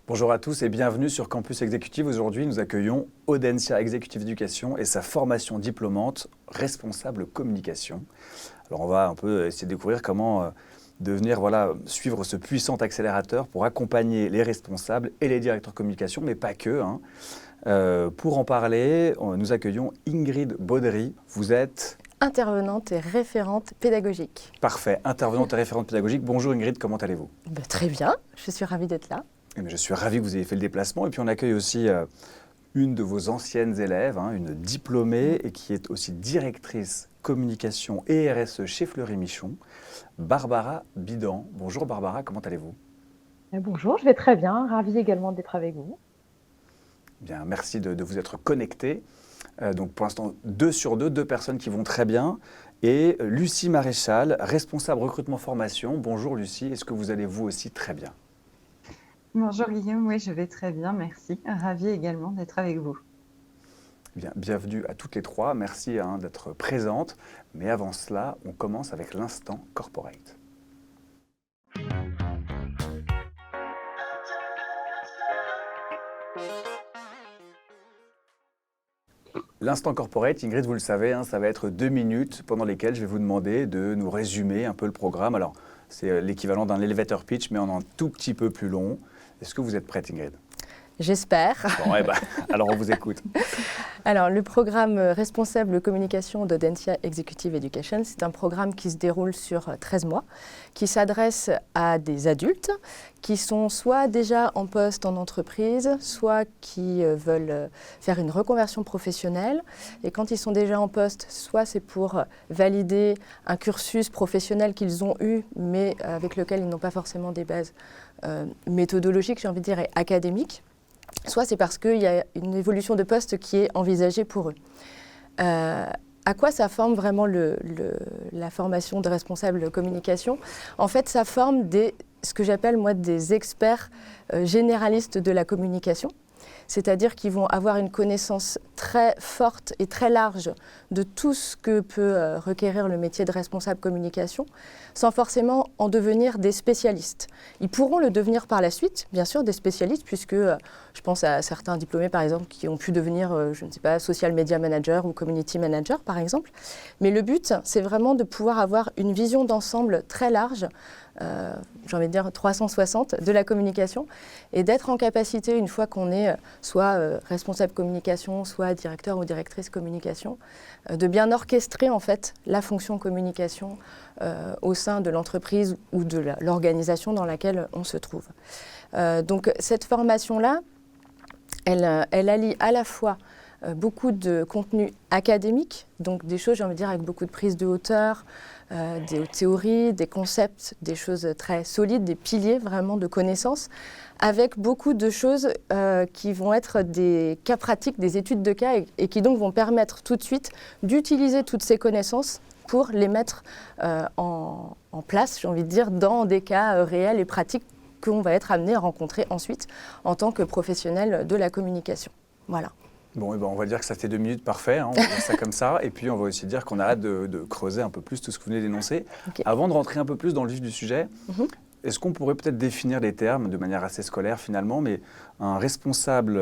Bonjour à tous et bienvenue sur Campus Exécutif. Aujourd'hui, nous accueillons Audencia Executive Education et sa formation diplômante responsable communication. Alors, on va un peu essayer de découvrir comment suivre ce puissant accélérateur pour accompagner les responsables et les directeurs communication, mais pas que. Pour en parler, nous accueillons Ingrid Baudry. Vous êtes intervenante et référente pédagogique. Parfait, intervenante et référente pédagogique. Bonjour Ingrid, comment allez-vous ? Très bien, je suis ravie d'être là. Je suis ravi que vous ayez fait le déplacement. Et puis on accueille aussi une de vos anciennes élèves, une diplômée et qui est aussi directrice communication et RSE chez Fleury-Michon, Barbara Bidan. Bonjour Barbara, comment allez-vous ? Bonjour, je vais très bien, ravie également d'être avec vous. Bien, merci de vous être connectés. Donc pour l'instant, 2 sur 2, 2 personnes qui vont très bien. Et Lucie Maréchal, responsable recrutement formation. Bonjour Lucie, est-ce que vous allez vous aussi très bien ? Bonjour Guillaume, oui, je vais très bien, merci. Ravie également d'être avec vous. Bien, bienvenue à toutes les trois, merci d'être présentes. Mais avant cela, on commence avec l'instant corporate. L'instant corporate, Ingrid, vous le savez, ça va être 2 minutes pendant lesquelles je vais vous demander de nous résumer un peu le programme. Alors, c'est l'équivalent d'un elevator pitch, mais en un tout petit peu plus long. Est-ce que vous êtes prête, Ingrid ? J'espère. Bon, alors on vous écoute. Alors, le programme responsable communication d'Audencia Executive Education, c'est un programme qui se déroule sur 13 mois, qui s'adresse à des adultes qui sont soit déjà en poste en entreprise, soit qui veulent faire une reconversion professionnelle. Et quand ils sont déjà en poste, soit c'est pour valider un cursus professionnel qu'ils ont eu, mais avec lequel ils n'ont pas forcément des bases méthodologiques, j'ai envie de dire, et académiques. Soit c'est parce qu'il y a une évolution de poste qui est envisagée pour eux. À quoi ça forme vraiment la formation de responsable communication ? En fait, ça forme ce que j'appelle moi des experts généralistes de la communication. C'est-à-dire qu'ils vont avoir une connaissance très forte et très large de tout ce que peut requérir le métier de responsable communication, sans forcément en devenir des spécialistes. Ils pourront le devenir par la suite, bien sûr, des spécialistes, puisque je pense à certains diplômés, par exemple, qui ont pu devenir, je ne sais pas, social media manager ou community manager, par exemple. Mais le but, c'est vraiment de pouvoir avoir une vision d'ensemble très large, j'ai envie de dire 360 de la communication, et d'être en capacité, une fois qu'on est soit responsable communication, soit directeur ou directrice communication, de bien orchestrer en fait la fonction communication au sein de l'entreprise ou de l'organisation dans laquelle on se trouve. Donc cette formation-là, elle allie à la fois beaucoup de contenu académique, donc des choses, j'ai envie de dire, avec beaucoup de prise de hauteur, des théories, des concepts, des choses très solides, des piliers vraiment de connaissances, avec beaucoup de choses qui vont être des cas pratiques, des études de cas et qui donc vont permettre tout de suite d'utiliser toutes ces connaissances pour les mettre en place, j'ai envie de dire, dans des cas réels et pratiques qu'on va être amené à rencontrer ensuite en tant que professionnel de la communication. Voilà. Bon, on va dire que ça fait 2 minutes, parfait, on va dire ça comme ça. Et puis on va aussi dire qu'on a hâte de creuser un peu plus tout ce que vous venez d'énoncer. Okay. Avant de rentrer un peu plus dans le vif du sujet, est-ce qu'on pourrait peut-être définir les termes de manière assez scolaire finalement, mais un responsable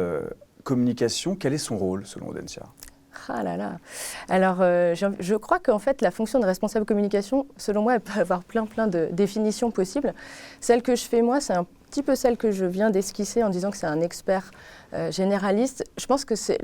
communication, quel est son rôle selon Audencia ? Ah là là. Alors, je crois qu'en fait, la fonction de responsable communication, selon moi, elle peut avoir plein de définitions possibles. Celle que je fais moi, c'est un petit peu celle que je viens d'esquisser en disant que c'est un expert généraliste. Je pense que c'est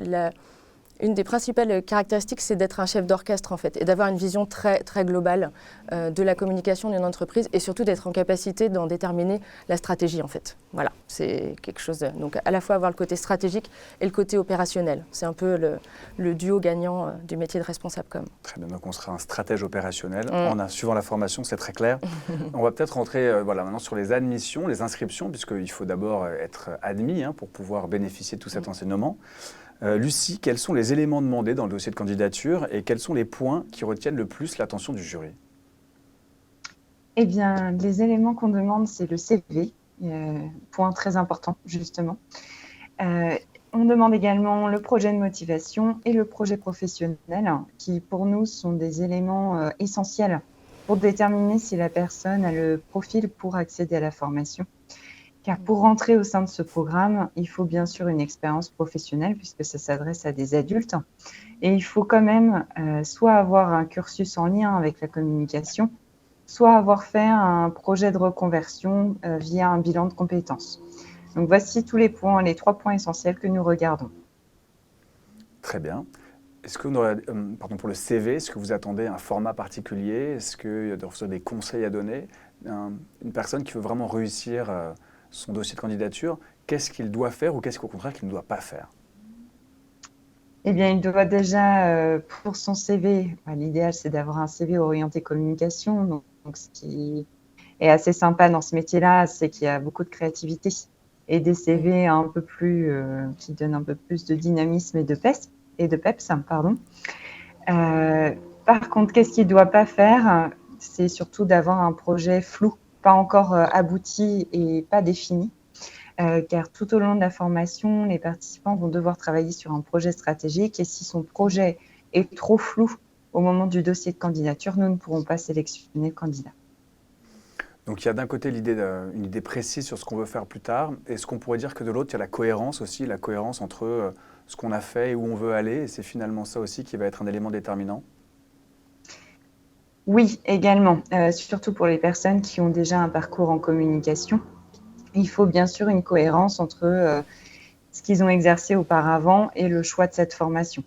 une des principales caractéristiques, c'est d'être un chef d'orchestre en fait, et d'avoir une vision très globale de la communication d'une entreprise et surtout d'être en capacité d'en déterminer la stratégie en fait. Voilà, c'est quelque chose donc à la fois avoir le côté stratégique et le côté opérationnel. C'est un peu le duo gagnant du métier de responsable com. Très bien, donc on sera un stratège opérationnel. Suivant la formation, c'est très clair. On va peut-être rentrer maintenant sur les admissions, les inscriptions, puisqu'il faut d'abord être admis pour pouvoir bénéficier de tout cet enseignement. Lucie, quels sont les éléments demandés dans le dossier de candidature et quels sont les points qui retiennent le plus l'attention du jury ? Eh bien, les éléments qu'on demande, c'est le CV, point très important, justement. On demande également le projet de motivation et le projet professionnel, qui pour nous sont des éléments essentiels pour déterminer si la personne a le profil pour accéder à la formation. Car pour rentrer au sein de ce programme, il faut bien sûr une expérience professionnelle puisque ça s'adresse à des adultes. Et il faut quand même soit avoir un cursus en lien avec la communication, soit avoir fait un projet de reconversion via un bilan de compétences. Donc voici tous les points, les 3 points essentiels que nous regardons. Très bien. Est-ce que vous aurez, pour le CV, est-ce que vous attendez un format particulier? Est-ce qu'il y a des conseils à donner? Une personne qui veut vraiment réussir son dossier de candidature, qu'est-ce qu'il doit faire ou qu'est-ce qu'au contraire qu'il ne doit pas faire? Eh bien, il doit déjà, pour son CV, l'idéal c'est d'avoir un CV orienté communication. Donc, ce qui est assez sympa dans ce métier-là, c'est qu'il y a beaucoup de créativité et des CV un peu plus, qui donnent un peu plus de dynamisme et de peps, pardon. Par contre, qu'est-ce qu'il ne doit pas faire? C'est surtout d'avoir un projet flou, pas encore abouti et pas défini. Car tout au long de la formation, les participants vont devoir travailler sur un projet stratégique et si son projet est trop flou au moment du dossier de candidature, nous ne pourrons pas sélectionner le candidat. Donc il y a d'un côté une idée précise sur ce qu'on veut faire plus tard. Est-ce qu'on pourrait dire que de l'autre, il y a la cohérence aussi, la cohérence entre ce qu'on a fait et où on veut aller, et c'est finalement ça aussi qui va être un élément déterminant? Oui, également, surtout pour les personnes qui ont déjà un parcours en communication. Il faut bien sûr une cohérence entre ce qu'ils ont exercé auparavant et le choix de cette formation.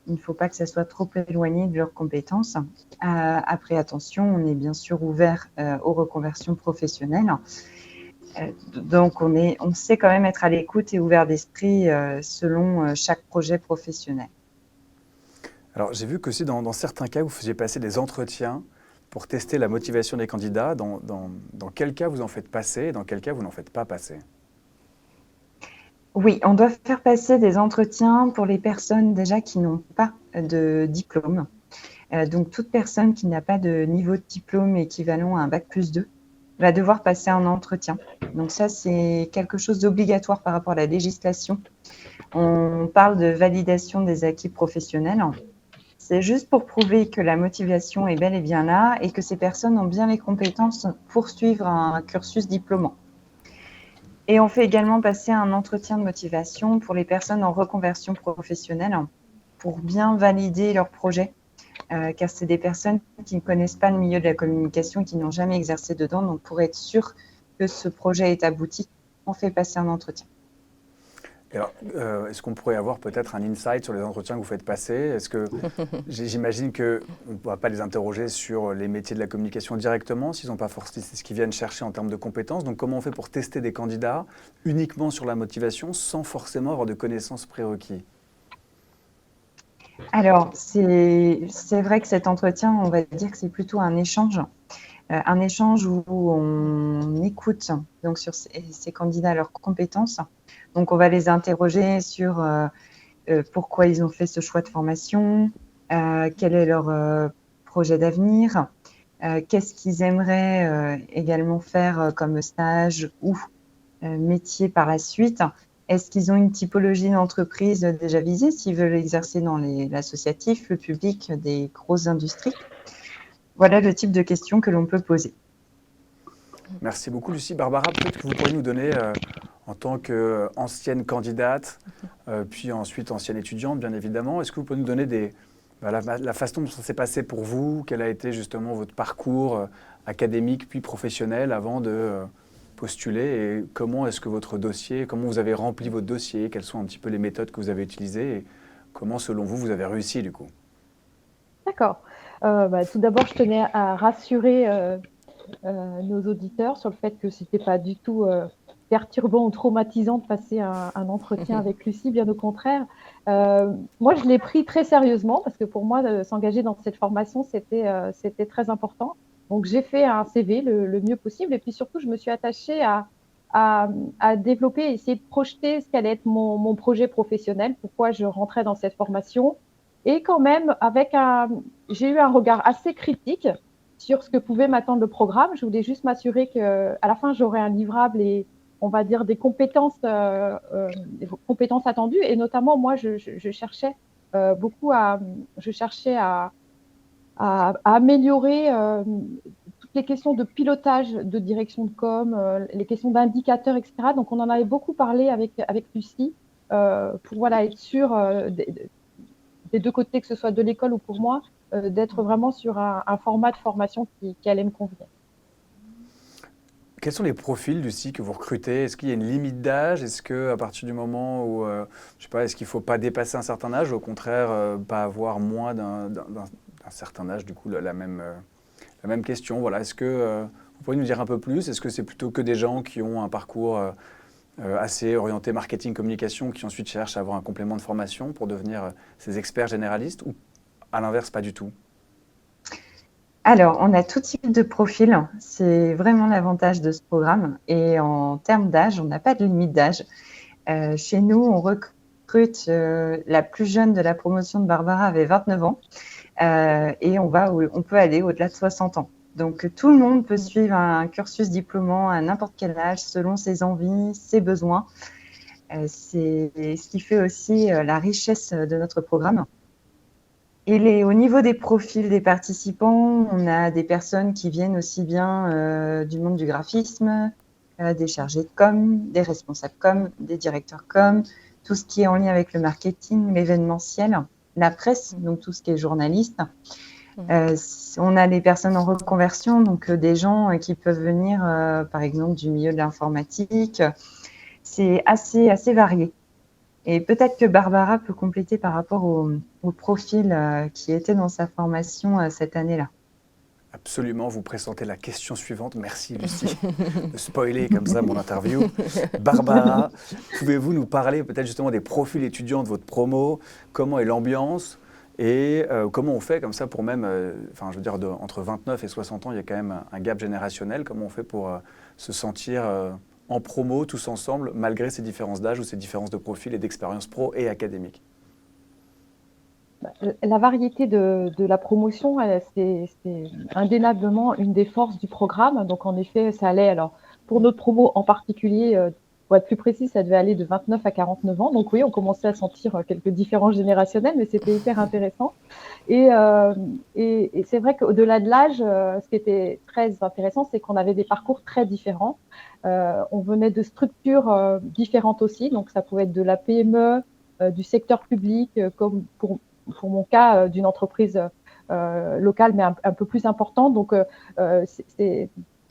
Il ne faut pas que ça soit trop éloigné de leurs compétences. Après, attention, on est bien sûr ouvert aux reconversions professionnelles. Donc, on sait quand même être à l'écoute et ouvert d'esprit selon chaque projet professionnel. Alors j'ai vu qu'aussi dans certains cas, vous faisiez passer des entretiens pour tester la motivation des candidats. Dans quel cas vous en faites passer et dans quel cas vous n'en faites pas passer? Oui, on doit faire passer des entretiens pour les personnes déjà qui n'ont pas de diplôme. Donc, toute personne qui n'a pas de niveau de diplôme équivalent à un bac+2 va devoir passer un entretien. Donc ça, c'est quelque chose d'obligatoire par rapport à la législation. On parle de validation des acquis professionnels. C'est juste pour prouver que la motivation est bel et bien là et que ces personnes ont bien les compétences pour suivre un cursus diplômant. Et on fait également passer un entretien de motivation pour les personnes en reconversion professionnelle pour bien valider leur projet, car c'est des personnes qui ne connaissent pas le milieu de la communication, qui n'ont jamais exercé dedans. Donc, pour être sûr que ce projet est abouti, on fait passer un entretien. Et alors, est-ce qu'on pourrait avoir peut-être un insight sur les entretiens que vous faites passer? Est-ce que j'imagine qu'on ne va pas les interroger sur les métiers de la communication directement, s'ils n'ont pas forcément ce qu'ils viennent chercher en termes de compétences. Donc comment on fait pour tester des candidats uniquement sur la motivation sans forcément avoir de connaissances prérequis? Alors, c'est vrai que cet entretien, on va dire que c'est plutôt un échange où on écoute donc sur ces candidats leurs compétences. Donc, on va les interroger sur pourquoi ils ont fait ce choix de formation, quel est leur projet d'avenir, qu'est-ce qu'ils aimeraient également faire comme stage ou métier par la suite. Est-ce qu'ils ont une typologie d'entreprise déjà visée, s'ils veulent exercer dans l'associatif, le public, des grosses industries? Voilà le type de questions que l'on peut poser. Merci beaucoup, Lucie. Barbara, peut-être que vous pourriez nous donner, en tant qu'ancienne candidate, puis ensuite ancienne étudiante, bien évidemment, est-ce que vous pouvez nous donner la façon dont ça s'est passé pour vous, quel a été justement votre parcours académique puis professionnel avant de postuler et comment est-ce que comment vous avez rempli votre dossier, quelles sont un petit peu les méthodes que vous avez utilisées et comment, selon vous, vous avez réussi du coup? D'accord. Tout d'abord, je tenais à rassurer nos auditeurs sur le fait que ce n'était pas du tout perturbant ou traumatisant de passer un entretien avec Lucie, bien au contraire. Moi, je l'ai pris très sérieusement parce que pour moi, s'engager dans cette formation, c'était très important. Donc, j'ai fait un CV le mieux possible et puis surtout, je me suis attachée à développer et essayer de projeter ce qu'allait être mon projet professionnel, pourquoi je rentrais dans cette formation. Et quand même, j'ai eu un regard assez critique sur ce que pouvait m'attendre le programme. Je voulais juste m'assurer qu'à la fin, j'aurais un livrable et on va dire des compétences attendues. Et notamment, moi, je cherchais beaucoup je cherchais améliorer toutes les questions de pilotage de direction de com, les questions d'indicateurs, etc. Donc, on en avait beaucoup parlé avec Lucie pour être sûr des deux côtés, que ce soit de l'école ou pour moi, d'être vraiment sur un format de formation qui allait me convenir. Quels sont les profils, Lucie, que vous recrutez? Est-ce qu'il y a une limite d'âge? Est-ce qu'à partir du moment où, je sais pas, est-ce qu'il ne faut pas dépasser un certain âge, ou au contraire, pas avoir moins d'un certain âge, du coup, la même question, voilà. Est-ce que vous pouvez nous dire un peu plus? Est-ce que c'est plutôt que des gens qui ont un parcours assez orienté marketing, communication, qui ensuite cherchent à avoir un complément de formation pour devenir ces experts généralistes, ou à l'inverse, pas du tout? Alors, on a tout type de profil. C'est vraiment l'avantage de ce programme. Et en termes d'âge, on n'a pas de limite d'âge. Chez nous, on recrute la plus jeune de la promotion de Barbara avait 29 ans. Et on peut aller au-delà de 60 ans. Donc, tout le monde peut suivre un cursus diplômant à n'importe quel âge, selon ses envies, ses besoins. C'est ce qui fait aussi la richesse de notre programme. Et au niveau des profils des participants, on a des personnes qui viennent aussi bien du monde du graphisme, des chargés de com, des responsables com, des directeurs com, tout ce qui est en lien avec le marketing, l'événementiel, la presse, donc tout ce qui est journaliste. On a des personnes en reconversion, donc des gens qui peuvent venir, par exemple, du milieu de l'informatique. C'est assez varié. Et peut-être que Barbara peut compléter par rapport au profil qui était dans sa formation cette année-là. Absolument, vous présentez la question suivante. Merci Lucie de spoiler comme ça mon interview. Barbara, pouvez-vous nous parler peut-être justement des profils étudiants de votre promo? Comment est l'ambiance? Et comment on fait comme ça pour même, je veux dire, entre 29 et 60 ans, il y a quand même un gap générationnel. Comment on fait pour se sentir en promo tous ensemble, malgré ces différences d'âge ou ces différences de profil et d'expérience pro et académique? La variété de la promotion, c'est indéniablement une des forces du programme. Donc, en effet, ça allait, alors, pour notre promo en particulier, pour être plus précis, ça devait aller de 29 à 49 ans. Donc oui, on commençait à sentir quelques différences générationnelles, mais c'était hyper intéressant. Et c'est vrai qu'au-delà de l'âge, ce qui était très intéressant, c'est qu'on avait des parcours très différents. On venait de structures différentes aussi. Donc ça pouvait être de la PME, du secteur public, comme pour mon cas, d'une entreprise locale, mais un peu plus importante. Donc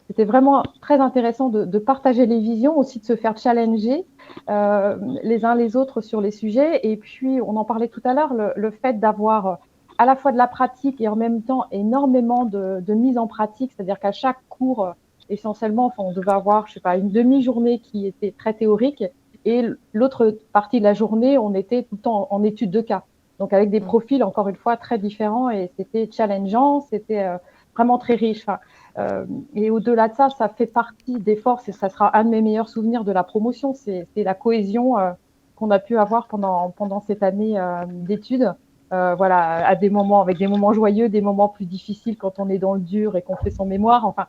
c'était vraiment très intéressant de partager les visions, aussi de se faire challenger les uns les autres sur les sujets. Et puis, on en parlait tout à l'heure, le fait d'avoir à la fois de la pratique et en même temps énormément de mise en pratique. C'est-à-dire qu'à chaque cours, essentiellement, on devait avoir, je sais pas, une demi-journée qui était très théorique. Et l'autre partie de la journée, on était tout le temps en études de cas. Donc, avec des profils, encore une fois, très différents. Et c'était challengeant, c'était vraiment très riche. Et au-delà de ça, ça fait partie des forces et ça sera un de mes meilleurs souvenirs de la promotion. C'est la cohésion qu'on a pu avoir pendant cette année d'études. À des moments, avec des moments joyeux, des moments plus difficiles quand on est dans le dur et qu'on fait son mémoire. Enfin,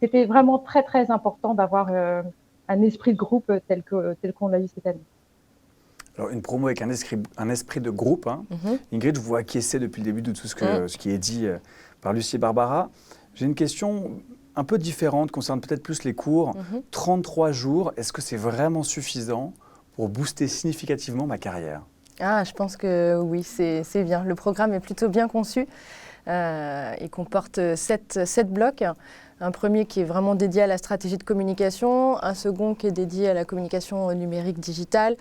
c'était vraiment très, très important d'avoir un esprit de groupe tel qu'on l'a eu cette année. Alors, une promo avec un esprit de groupe. Hein. Ingrid, je vous acquiescez depuis le début de tout ce qui est dit par Lucie et Barbara. J'ai une question un peu différente, concerne peut-être plus les cours. 33 jours, est-ce que c'est vraiment suffisant pour booster significativement ma carrière? Je pense que oui, c'est bien. Le programme est plutôt bien conçu. Il comporte 7 blocs. Un premier qui est vraiment dédié à la stratégie de communication, un second qui est dédié à la communication numérique digitale,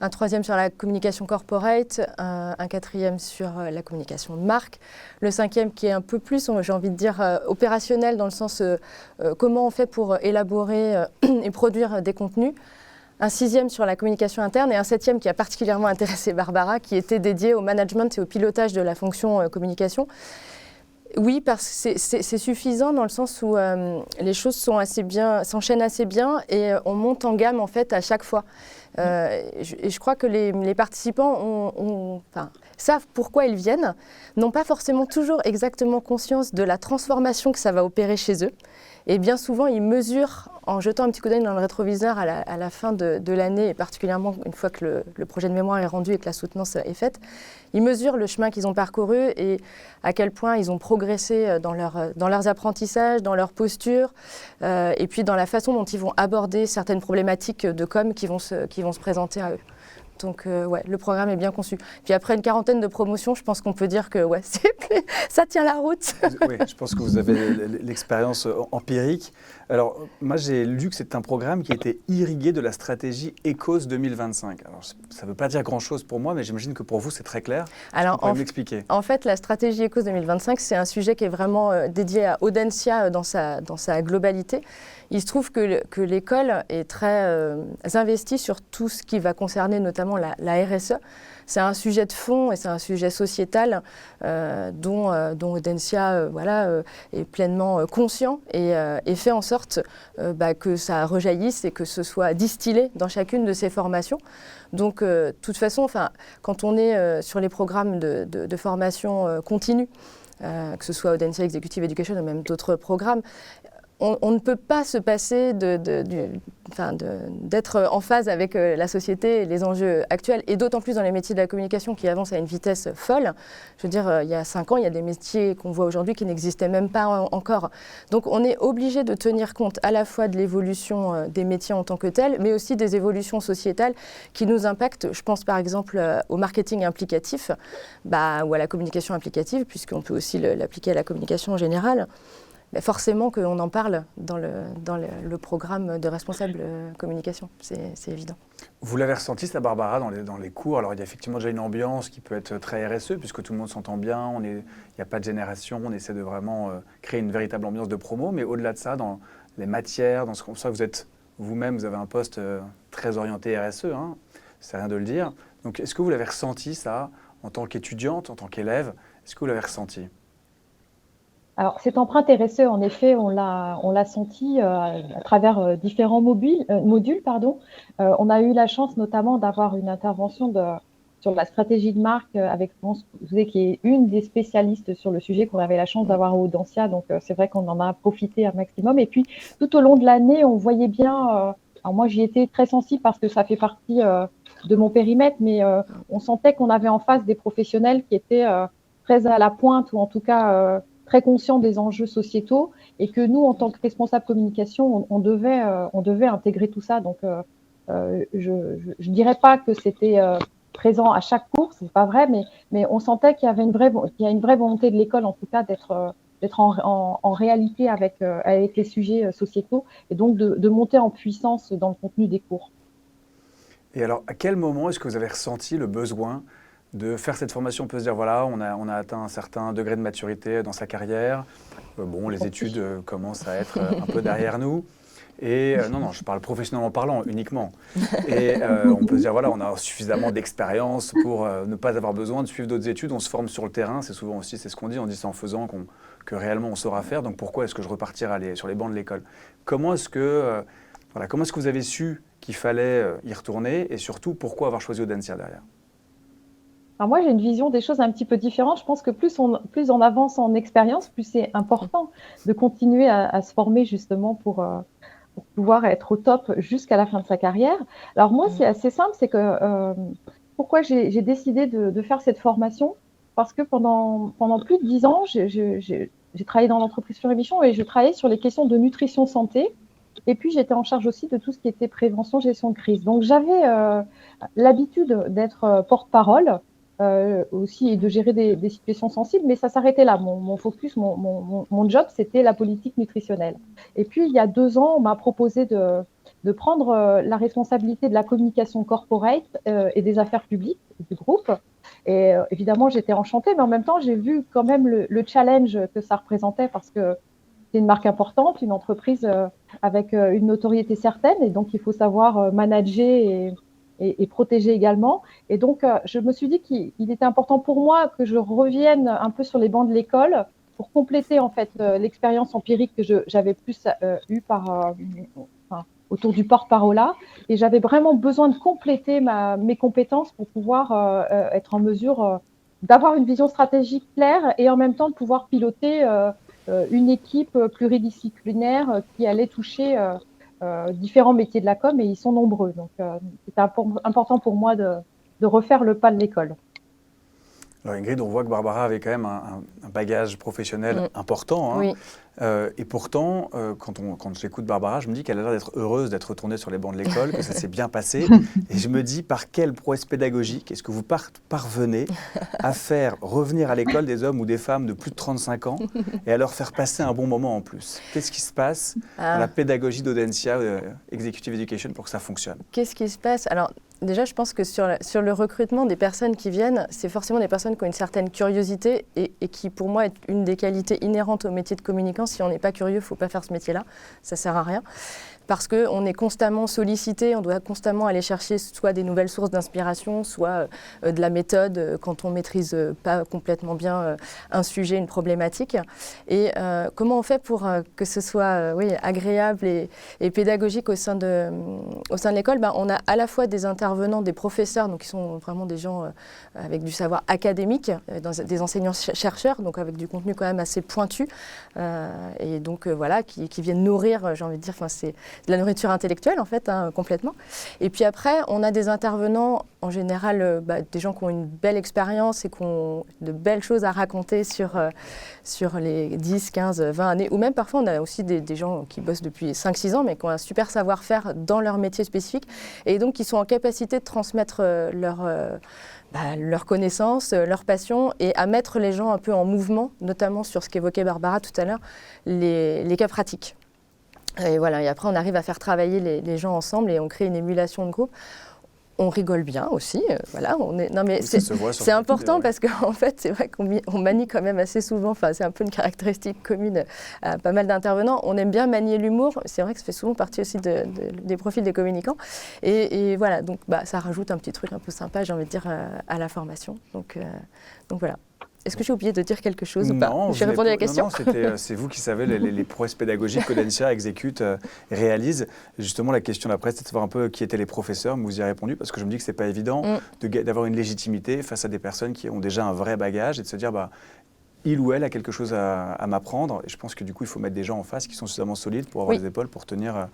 un troisième sur la communication corporate, un quatrième sur la communication de marque, le cinquième qui est un peu plus, j'ai envie de dire, opérationnel dans le sens comment on fait pour élaborer et produire des contenus, un sixième sur la communication interne et un septième qui a particulièrement intéressé Barbara, qui était dédié au management et au pilotage de la fonction communication. Oui, parce que c'est suffisant dans le sens où les choses s'enchaînent assez bien et on monte en gamme en fait à chaque fois. Et je crois que les participants savent pourquoi ils viennent, n'ont pas forcément toujours exactement conscience de la transformation que ça va opérer chez eux. Et bien souvent, ils mesurent, en jetant un petit coup d'œil dans le rétroviseur à la fin de l'année, et particulièrement une fois que le projet de mémoire est rendu et que la soutenance est faite, ils mesurent le chemin qu'ils ont parcouru et à quel point ils ont progressé dans leurs apprentissages, dans leur posture, et puis dans la façon dont ils vont aborder certaines problématiques de com qui vont se présenter à eux. Donc, le programme est bien conçu. Puis après une quarantaine de promotions, je pense qu'on peut dire que ça tient la route. Oui, je pense que vous avez l'expérience empirique. Alors, moi, j'ai lu que c'est un programme qui était irrigué de la stratégie ECOS 2025. Alors, ça ne veut pas dire grand-chose pour moi, mais j'imagine que pour vous, c'est très clair. Alors, vous pouvez m'expliquer. En fait, la stratégie ECOS 2025, c'est un sujet qui est vraiment dédié à Audencia dans sa globalité. Il se trouve que l'école est très investie sur tout ce qui va concerner notamment la RSE. C'est un sujet de fond et c'est un sujet sociétal dont Audencia est pleinement conscient et fait en sorte que ça rejaillisse et que ce soit distillé dans chacune de ses formations. Donc, de toute façon, quand on est sur les programmes de formation continue, que ce soit Audencia Executive Education ou même d'autres programmes, on ne peut pas se passer d'être en phase avec la société et les enjeux actuels, et d'autant plus dans les métiers de la communication qui avancent à une vitesse folle. Je veux dire, il y a 5 ans, il y a des métiers qu'on voit aujourd'hui qui n'existaient même pas encore. Donc on est obligé de tenir compte à la fois de l'évolution des métiers en tant que tels, mais aussi des évolutions sociétales qui nous impactent. Je pense par exemple au marketing implicatif ou à la communication implicative, puisqu'on peut aussi l'appliquer à la communication en général. Mais forcément qu'on en parle dans le programme de responsable communication, c'est évident. Vous l'avez ressenti, ça, Barbara, dans les cours? Alors, il y a effectivement déjà une ambiance qui peut être très RSE, puisque tout le monde s'entend bien, il n'y a pas de génération, on essaie de vraiment créer une véritable ambiance de promo, mais au-delà de ça, dans les matières, dans ce qu'on sait, vous êtes vous-même, vous avez un poste très orienté RSE, hein, c'est rien de le dire. Donc, est-ce que vous l'avez ressenti, ça, en tant qu'étudiante, en tant qu'élève? Est-ce que vous l'avez ressenti? Alors, cette empreinte RSE, en effet, on l'a senti à travers différents modules. On a eu la chance notamment d'avoir une intervention sur la stratégie de marque avec France Couzet, qui est une des spécialistes sur le sujet qu'on avait la chance d'avoir au Audencia. Donc, c'est vrai qu'on en a profité un maximum. Et puis, tout au long de l'année, on voyait bien… alors moi, j'y étais très sensible parce que ça fait partie de mon périmètre, mais on sentait qu'on avait en face des professionnels qui étaient très à la pointe, ou en tout cas… très conscient des enjeux sociétaux, et que nous, en tant que responsable communication, on devait intégrer tout ça. Donc, je dirais pas que c'était présent à chaque cours, c'est pas vrai, mais on sentait qu'il y avait une vraie volonté de l'école, en tout cas, d'être en réalité avec les sujets sociétaux, et donc de monter en puissance dans le contenu des cours. Et alors, à quel moment est-ce que vous avez ressenti le besoin de faire cette formation? On peut se dire, voilà, on a atteint un certain degré de maturité dans sa carrière. Les études commencent à être un peu derrière nous. Et non, je parle professionnellement parlant uniquement. Et on peut se dire, voilà, on a suffisamment d'expérience pour ne pas avoir besoin de suivre d'autres études. On se forme sur le terrain, c'est souvent aussi, c'est ce qu'on dit, on dit c'est en faisant que réellement on saura faire. Donc pourquoi est-ce que je repartirai sur les bancs de l'école? Comment est-ce que vous avez su qu'il fallait y retourner, et surtout, pourquoi avoir choisi Audencia derrière? Alors moi, j'ai une vision des choses un petit peu différente. Je pense que plus on avance en expérience, plus c'est important de continuer à se former justement pour pouvoir être au top jusqu'à la fin de sa carrière. Alors moi, c'est assez simple, c'est que pourquoi j'ai décidé de faire cette formation? Parce que pendant plus de 10 ans, j'ai travaillé dans l'entreprise Fleury Michon, et je travaillais sur les questions de nutrition santé. Et puis, j'étais en charge aussi de tout ce qui était prévention, gestion de crise. Donc, j'avais l'habitude d'être porte-parole aussi, et de gérer des situations sensibles, mais ça s'arrêtait là. Mon focus, mon job, c'était la politique nutritionnelle. Et puis, il y a 2 ans, on m'a proposé de prendre la responsabilité de la communication corporate et des affaires publiques du groupe. Et évidemment, j'étais enchantée, mais en même temps, j'ai vu quand même le challenge que ça représentait, parce que c'est une marque importante, une entreprise avec une notoriété certaine, et donc il faut savoir manager et protéger également. Et donc, je me suis dit qu'il était important pour moi que je revienne un peu sur les bancs de l'école pour compléter en fait l'expérience empirique que j'avais plus eue autour du porte-parole, et j'avais vraiment besoin de compléter mes compétences pour pouvoir être en mesure d'avoir une vision stratégique claire et en même temps de pouvoir piloter une équipe pluridisciplinaire qui allait toucher différents métiers de la com, et ils sont nombreux. Donc, c'est important pour moi de refaire le pas de l'école. Alors Ingrid, on voit que Barbara avait quand même un bagage professionnel important. Hein. Oui. Et pourtant, quand j'écoute Barbara, je me dis qu'elle a l'air d'être heureuse d'être retournée sur les bancs de l'école, que ça s'est bien passé. Et je me dis, par quelle prouesse pédagogique est-ce que vous parvenez à faire revenir à l'école des hommes ou des femmes de plus de 35 ans et à leur faire passer un bon moment en plus? Qu'est-ce qui se passe dans la pédagogie d'Audencia Executive Education pour que ça fonctionne? Qu'est-ce qui se passe? Alors, déjà, je pense que sur le recrutement des personnes qui viennent, c'est forcément des personnes qui ont une certaine curiosité et qui, pour moi, est une des qualités inhérentes au métier de communicant. Si on n'est pas curieux, il ne faut pas faire ce métier-là. Ça ne sert à rien. Parce qu'on est constamment sollicité, on doit constamment aller chercher soit des nouvelles sources d'inspiration, soit de la méthode quand on ne maîtrise pas complètement bien un sujet, une problématique. Et comment on fait pour que ce soit agréable et pédagogique au sein de l'école? On a à la fois des intervenants, des professeurs, donc qui sont vraiment des gens avec du savoir académique, des enseignants-chercheurs, donc avec du contenu quand même assez pointu, et donc voilà, qui viennent nourrir, j'ai envie de dire, c'est de la nourriture intellectuelle en fait, complètement. Et puis après, on a des intervenants, en général, des gens qui ont une belle expérience et qui ont de belles choses à raconter sur les 10, 15, 20 années. Ou même parfois, on a aussi des gens qui bossent depuis 5-6 ans, mais qui ont un super savoir-faire dans leur métier spécifique. Et donc, qui sont en capacité de transmettre leurs connaissances, leur passion, et à mettre les gens un peu en mouvement, notamment sur ce qu'évoquait Barbara tout à l'heure, les cas pratiques. Et voilà, et après on arrive à faire travailler les gens ensemble et on crée une émulation de groupe. On rigole bien aussi, voilà. Non mais c'est important parce qu'en fait c'est vrai qu'on manie quand même assez souvent. Enfin c'est un peu une caractéristique commune à pas mal d'intervenants. On aime bien manier l'humour. C'est vrai que ça fait souvent partie aussi des profils des communicants. Et voilà, donc ça rajoute un petit truc un peu sympa, j'ai envie de dire, à la formation. Donc voilà. Est-ce que j'ai oublié de dire quelque chose ou pas? J'ai répondu à la question. Non, c'est vous qui savez les prouesses pédagogiques qu'Audencia exécute et réalise. Et justement, la question d'après, c'est de savoir un peu qui étaient les professeurs. Vous y avez répondu parce que je me dis que ce n'est pas évident d'avoir une légitimité face à des personnes qui ont déjà un vrai bagage et de se dire, il ou elle a quelque chose à m'apprendre. Et je pense que du coup, il faut mettre des gens en face qui sont suffisamment solides pour avoir les épaules pour tenir.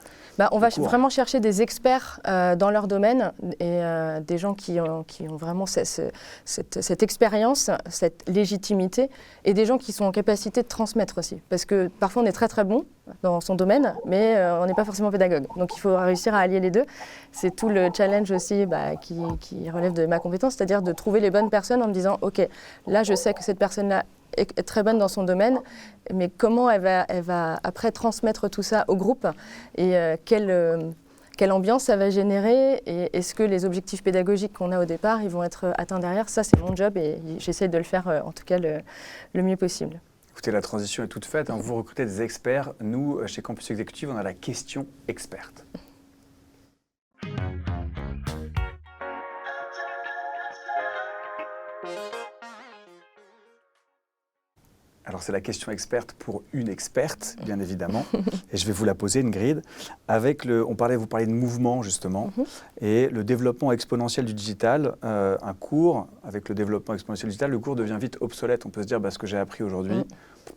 On va vraiment chercher des experts dans leur domaine et des gens qui ont vraiment cette expérience, cette légitimité, et des gens qui sont en capacité de transmettre aussi. Parce que parfois, on est très très bon dans son domaine, mais on n'est pas forcément pédagogue. Donc il faut réussir à allier les deux. C'est tout le challenge aussi qui relève de ma compétence, c'est-à-dire de trouver les bonnes personnes en me disant, OK, là je sais que cette personne-là est très bonne dans son domaine, mais comment elle va après transmettre tout ça au groupe et quelle ambiance ça va générer, et est-ce que les objectifs pédagogiques qu'on a au départ, ils vont être atteints derrière? Ça, c'est mon job et j'essaie de le faire en tout cas le mieux possible. Écoutez, la transition est toute faite. Vous recrutez des experts. Nous, chez Campus Exécutif, on a la question experte. Alors, c'est la question experte pour une experte, bien évidemment. Et je vais vous la poser, Ingrid. Vous parlez de mouvement, justement, et le développement exponentiel du digital. Un cours, avec le développement exponentiel du digital, le cours devient vite obsolète. On peut se dire, ce que j'ai appris aujourd'hui,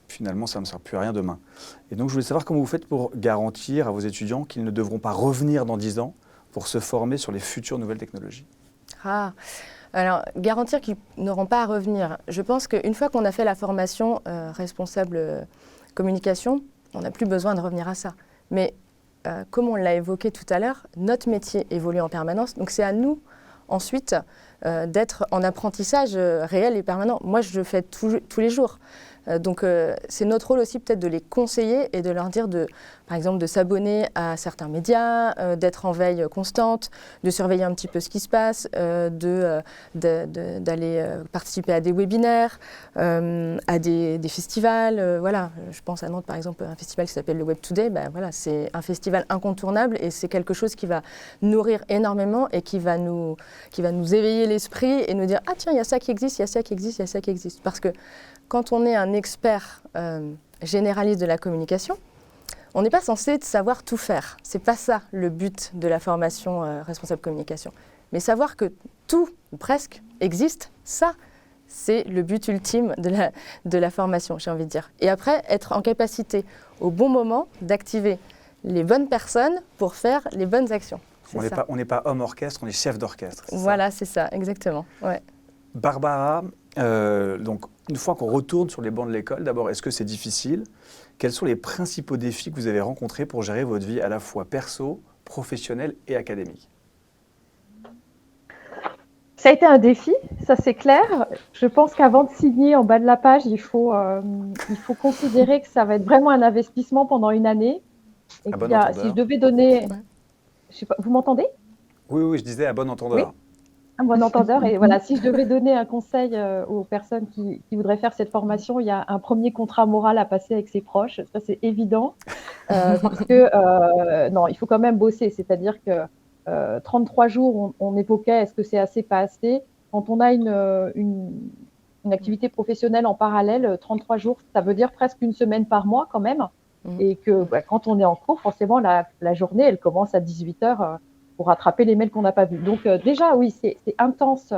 finalement, ça ne me sert plus à rien demain. Et donc, je voulais savoir comment vous faites pour garantir à vos étudiants qu'ils ne devront pas revenir dans 10 ans pour se former sur les futures nouvelles technologies. Alors, garantir qu'ils n'auront pas à revenir. Je pense qu'une fois qu'on a fait la formation responsable communication, on n'a plus besoin de revenir à ça. Mais comme on l'a évoqué tout à l'heure, notre métier évolue en permanence. Donc c'est à nous ensuite d'être en apprentissage réel et permanent. Moi, je le fais tous les jours. Donc c'est notre rôle aussi peut-être de les conseiller et de leur dire par exemple de s'abonner à certains médias, d'être en veille constante, de surveiller un petit peu ce qui se passe, d'aller participer à des webinaires, à des festivals. Voilà, je pense à Nantes par exemple, un festival qui s'appelle le Web Today. Voilà, c'est un festival incontournable et c'est quelque chose qui va nourrir énormément et qui va nous éveiller l'esprit et nous dire ah tiens, il y a ça qui existe, il y a ça qui existe, il y a ça qui existe. Parce que quand on est un expert généraliste de la communication, On n'est pas censé savoir tout faire. C'est pas ça le but de la formation responsable communication. Mais savoir que tout, ou presque, existe, ça, c'est le but ultime de la formation, j'ai envie de dire. Et après, être en capacité, au bon moment, d'activer les bonnes personnes pour faire les bonnes actions. On n'est pas homme orchestre, on est chef d'orchestre. Voilà, c'est ça, exactement. Ouais. Barbara, donc une fois qu'on retourne sur les bancs de l'école, d'abord, est-ce que c'est difficile? Quels sont les principaux défis que vous avez rencontrés pour gérer votre vie à la fois perso, professionnelle et académique? Ça a été un défi, ça c'est clair. Je pense qu'avant de signer en bas de la page, il faut considérer que ça va être vraiment un investissement pendant une année. Et bon si je devais donner... Je sais pas, vous m'entendez? Oui, je disais à bon entendeur. Oui. Un bon entendeur. Et voilà, si je devais donner un conseil aux personnes qui voudraient faire cette formation, il y a un premier contrat moral à passer avec ses proches. Ça, c'est évident. Parce que, non, il faut quand même bosser. C'est-à-dire que 33 jours, on évoquait, est-ce que c'est assez, pas assez? Quand on a une activité professionnelle en parallèle, 33 jours, ça veut dire presque une semaine par mois quand même. Et que quand on est en cours, forcément, la journée, elle commence à 18h pour rattraper les mails qu'on n'a pas vus. Donc déjà, oui, c'est intense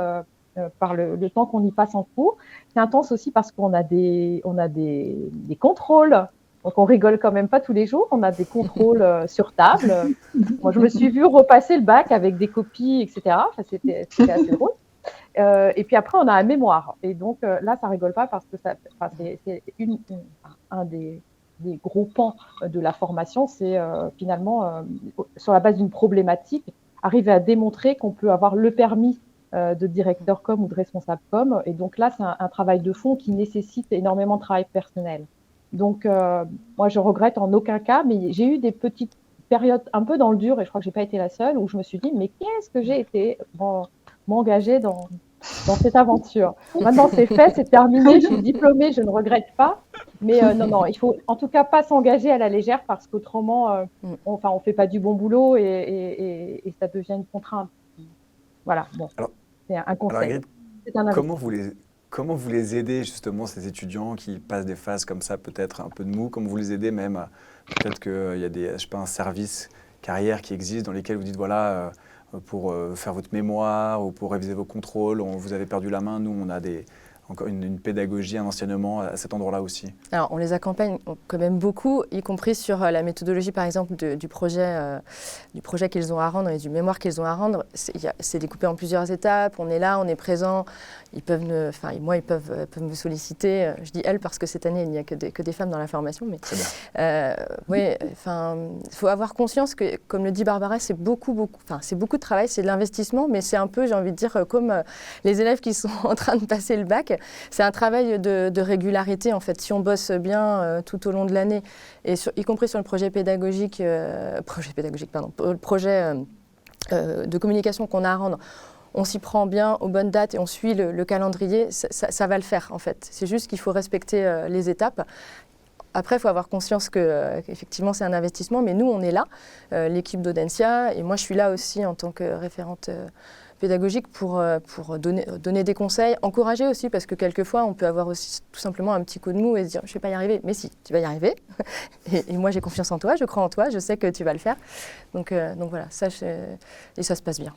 par le temps qu'on y passe en cours. C'est intense aussi parce qu'on a des contrôles. Donc on rigole quand même pas tous les jours. On a des contrôles sur table. Moi, je me suis vue repasser le bac avec des copies, etc. Enfin, c'était assez drôle. Et puis après, on a un mémoire. Et donc là, ça rigole pas parce que c'est un des gros pans de la formation, c'est finalement, sur la base d'une problématique, arriver à démontrer qu'on peut avoir le permis de directeur com ou de responsable com. Et donc là, c'est un travail de fond qui nécessite énormément de travail personnel. Donc, moi, je regrette en aucun cas, mais j'ai eu des petites périodes un peu dans le dur, et je crois que j'ai pas été la seule, où je me suis dit, mais qu'est-ce que j'ai été m'engager dans cette aventure. Maintenant, c'est fait, c'est terminé, je suis diplômée, je ne regrette pas. Mais non, il faut en tout cas pas s'engager à la légère parce qu'autrement, on fait pas du bon boulot et ça devient une contrainte. Voilà, bon, c'est un conseil. Comment vous les aidez justement, ces étudiants qui passent des phases comme ça, peut-être un peu de mou? Comment vous les aidez même peut-être qu'il y a un service carrière qui existe dans lesquels vous dites, voilà, pour faire votre mémoire ou pour réviser vos contrôles, vous avez perdu la main, nous on a encore une pédagogie, un enseignement à cet endroit-là aussi. Alors on les accompagne quand même beaucoup, y compris sur la méthodologie par exemple du projet qu'ils ont à rendre et du mémoire qu'ils ont à rendre. C'est découpé en plusieurs étapes, on est là, on est présent, ils peuvent me solliciter, je dis elles parce que cette année il n'y a que des femmes dans la formation. Mais, très bien. Oui, il faut avoir conscience que, comme le dit Barbara, c'est beaucoup de travail, c'est de l'investissement, mais c'est un peu, j'ai envie de dire, comme les élèves qui sont en train de passer le bac. C'est un travail de régularité en fait. Si on bosse bien tout au long de l'année, y compris sur le projet pédagogique, le projet de communication qu'on a à rendre, on s'y prend bien aux bonnes dates et on suit le calendrier, ça va le faire en fait. C'est juste qu'il faut respecter les étapes. Après, il faut avoir conscience qu'effectivement, c'est un investissement, mais nous, on est là, l'équipe d'Audencia, et moi, je suis là aussi en tant que référente pédagogique pour donner des conseils, encourager aussi, parce que quelquefois, on peut avoir aussi tout simplement un petit coup de mou et se dire « je ne vais pas y arriver ». Mais si, tu vas y arriver. et moi, j'ai confiance en toi, je crois en toi, je sais que tu vas le faire. Donc voilà, et ça se passe bien.